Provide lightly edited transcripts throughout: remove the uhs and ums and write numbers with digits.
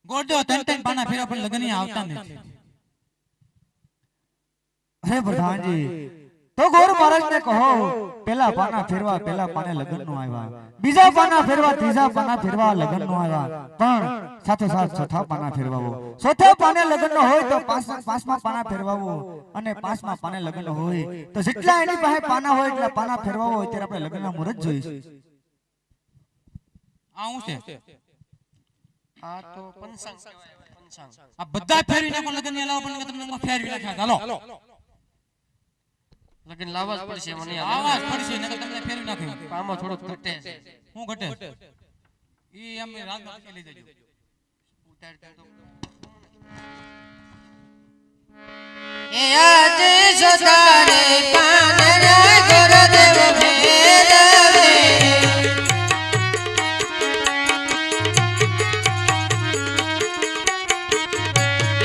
ગોડો તન પાના ફેરવા પણ લગન આવતા નથી. અરે પ્રધાનજી તો ગોર મહારાજ ને કહો પેલા પાના ફેરવા પેલા પાને લગન નો આવ્યા, બીજા પાના ફેરવા ત્રીજા પાના ફેરવા લગન નો આવ્યા, પણ સાથે સાથ ચોથા પાના ફેરવાવો. ચોથા પાને લગન નો હોય તો પાંચમા પાના ફેરવાવો, અને પાંચમા પાને લગન હોય તો જેટલા એની પાસે પાના હોય એટલા પાના ફેરવાવો. ત્યારે આપણે લગન ના મુહૂર્ત જોઈશું. આ હું છે? આ તો પંચાંગ કહેવાય. પંચાંગ આ બધા ફેરવી નાખો લગન ની અલાવા પણ તમને ફેરવી નાખ્યા. હાલો લગન લાવવા જ પડશે. મને આવાજ પડશે નકર તમને ફેરવી નાખ્યું. આમાં થોડુંક ઘટે છે. હું ઘટે ઈ અમે રાતમાં લઈ જજો. ઉતારતા તો એ આજ સદારે પાનરા ગુરુદેવ ભેદવે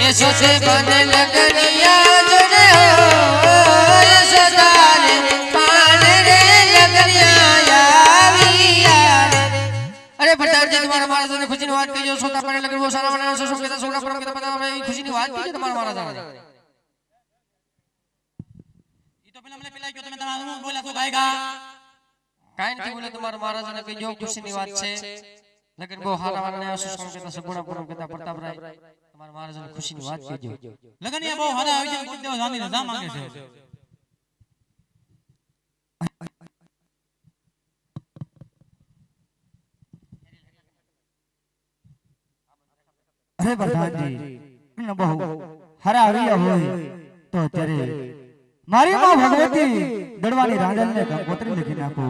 એ સોસે બન લગનિયા જોડે હો સદારે પાનરે લગનિયા આવિયા. અરે પ્રધાનજી તમારા મહારાજને ખુશીની વાત કહીજો. સોતા પાને લગન બહુ સારા બનાવો છો. સોકેતા સોગડા પરમ કેતા બધા ખુશીની વાત કીજો તમારા મહારાજને. પેલા કયો તમે તમારું હું બોલ્યા તો ગાયગા કાઈ નથી બોલે. તમારા મહારાજને કહીજો ખુશીની વાત છે. લગન બહુ સારા બનાવ્યા છો. સોકેતા સગુણા પરમ કેતા પ્રતાપરાય તમારા મહારાજને ખુશીની વાત કહીજો. લગનિયા બહુ હારા આવી છે. ગુરુદેવ જાની રજા માંગે છે. અરે પ્રધાનજી બહુ હારા આવ્યા હોય તો અત્યારે મારી માં ભગવતી દડવાની રાંડલને કંકોત્રી લખી નાખો.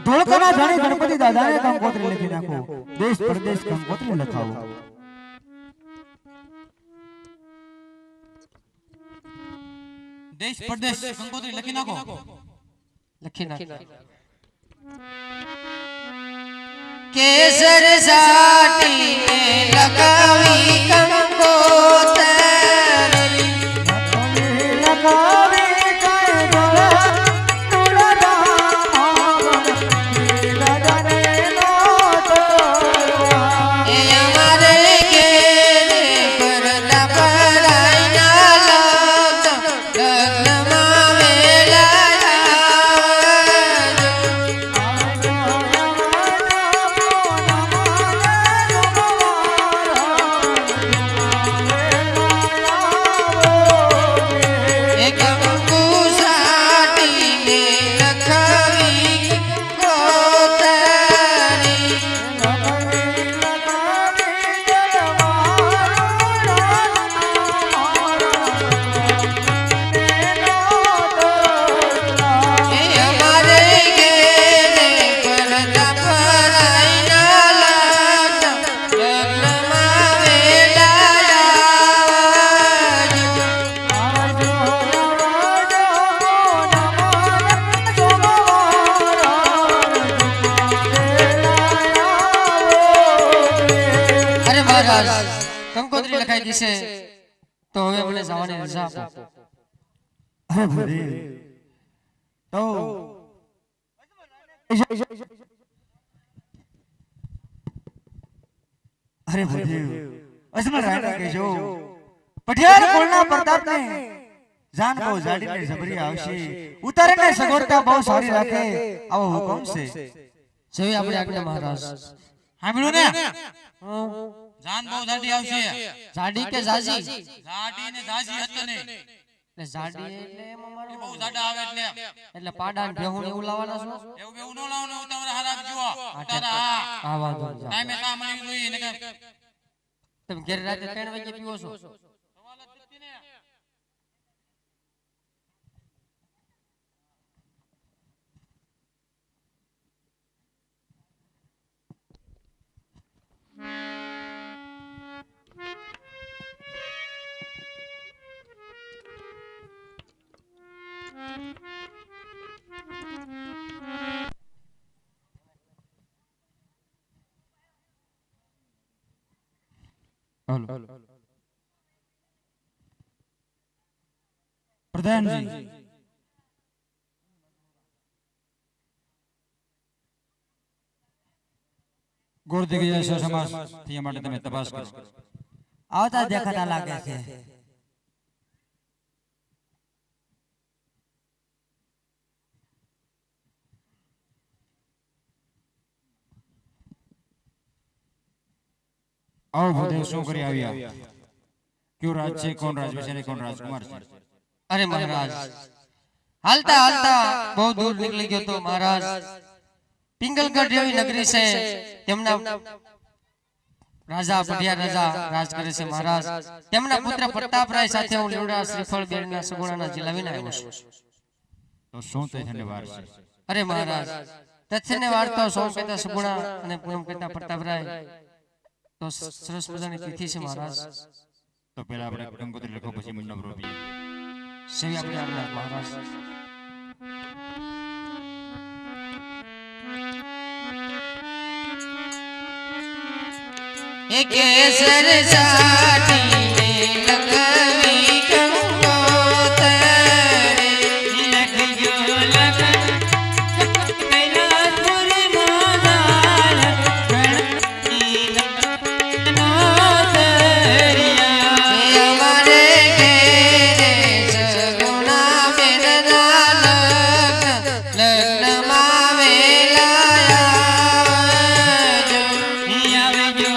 ધોળકાના જાણી ગણપતિ દાદાને કંકોત્રી લખી નાખો. દેશ પરદેશ કંકોત્રી લખાવો. દેશ પરદેશ કંકોત્રી લખી નાખો. લખી નાખ. કેસર સાટી લગાવી કંકોત્રી લખાવી કંકોત્રી લખાઈ દીશે તો હવે મને જવાની રજા આપો. અરે ભરે તો અરે ભરે અજમલ રાણા કહેજો પઠિયાર કોળના પ્રતાપને જાન બહુ જાડીને જબરી આવશે. ઉતારીને સગવડતા બહુ સારી રાખે આવો હુકમ છે. જેવી આપણે આજ્ઞા મહારાજ. સાંભળ્યું ને? જાન બહુ જાડી આવશે. જાડી કે જાજી? જાડી ને જાજી હતો ને. એટલે જાડી એટલે એમ અમારું બહુ જાડા આવે એટલે પાડા ને ભેહું ને એવું લાવવાના છો? એવું બેવું નો લાવવાનું. તમારે હારા આપજો. આ વાંધો નહીં. ટાઈમે કામ આવી જોઈએ ને કે તમે ઘરે રાતે 3 વાગે પીવો છો? પ્રધાનજી ગોરદગીયા સમાજ તે માટે તમે તપાસ કરો. આવતા દેખાતા લાગે છે આવો ભૂદેવ શું કરી આવ્યા ક્યો રાજ છે કોણ રાજ વિશે કોણ રાજકુમાર છે અરે મહારાજ હાલતા હાલતા બહુ દૂર નીકળી ગયો તો મહારાજ પિંગલગઢ જેવી નગરી છે તેમના રાજા પઢિયા રાજા રાજ કરે છે મહારાજ તેમના પુત્ર પ્રતાપરાય સાથે હું લીવડા શ્રીફળ બેરના સગુણાના જિલ્લાવીને આવ્યો છું તો શું તે થને વાર છે અરે મહારાજ તથ્યને વાર્તો સૌ કહેતા સગુણા અને પૂનમ કહેતા પ્રતાપરાય તો સરસ મજાની તિથિ છે મહારાજ તો પહેલા આપણે કંકોત્રી લખો પછી મંડપ રોપીએ સેવી આપણે આપના મહારાજ એક કેસર સાટીને લગવી કંકોત્રી લખજો લગન કૈલાસપુરી મોનાલ ગણતી લગનો દરિયા અમારે ઘેરે સગુણા બેનના લગ્નમાં વેલાયા આવજો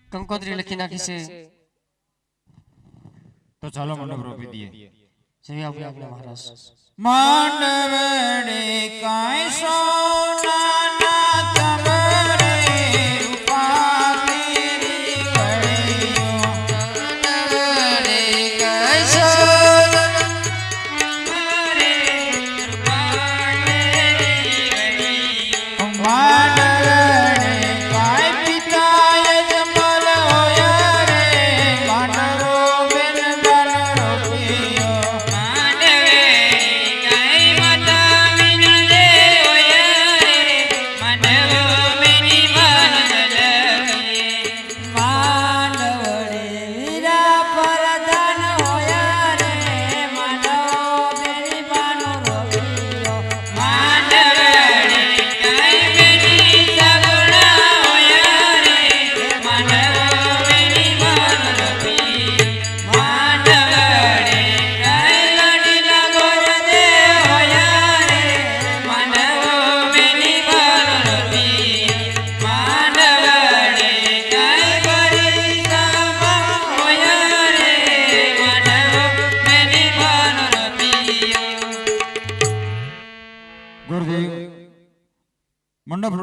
કંકોત્રી લખી નાખી છે તો ચાલો મંડપ રોપી દઈએ જેવી આપણે આપના મહારાજ માંડવડે કાંઈ સોનાના તમરે રૂપા તેરી વળ્યો માંડવડે કાંઈ સોનાના તમરે રૂપા તેરી વળ્યો માંડવડે કાંઈ પિતાએ જમલ હોયા રે માંડવો બેન બન રોપ્યો મંડપ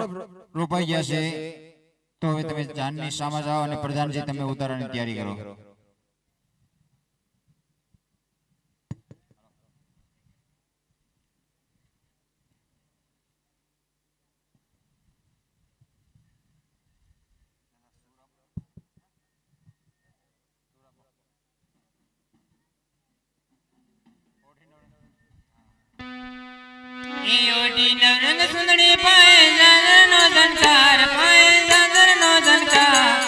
રોપાઈ ગયા છે તો હવે તમે જાનની સામા જાઓ અને પ્રધાનજી તમે ઉતારવાની તૈયારી કરો નવરંગ સુંદરી પાય જાનનો ધનકાર પાય જાનનો ધનકાર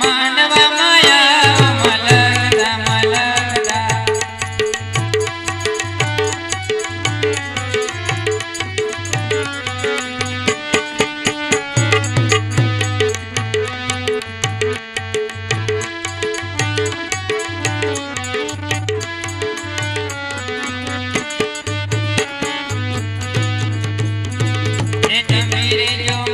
માંડવા માયા મલગદા મલગદા રે તમીરે જો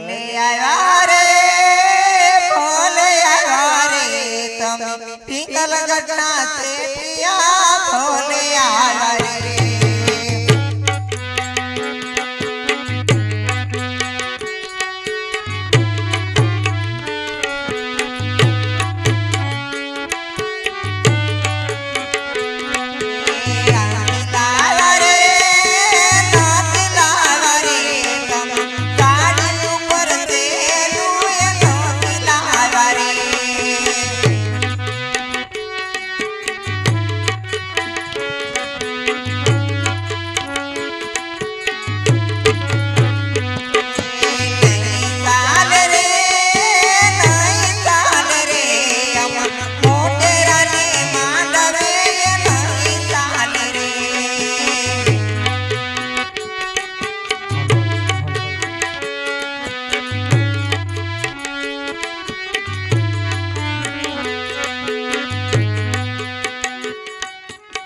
ભોલે આવ્યા રે ભોલે આવ્યા રે તમે પિંગલ ગઢના શેઠિયા ભોલે આવ્યા રે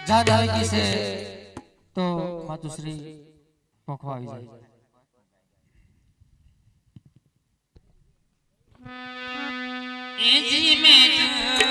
જાન આવી ગઈ છે તો માતુશ્રી પોખવા આવી જાય એજી મેં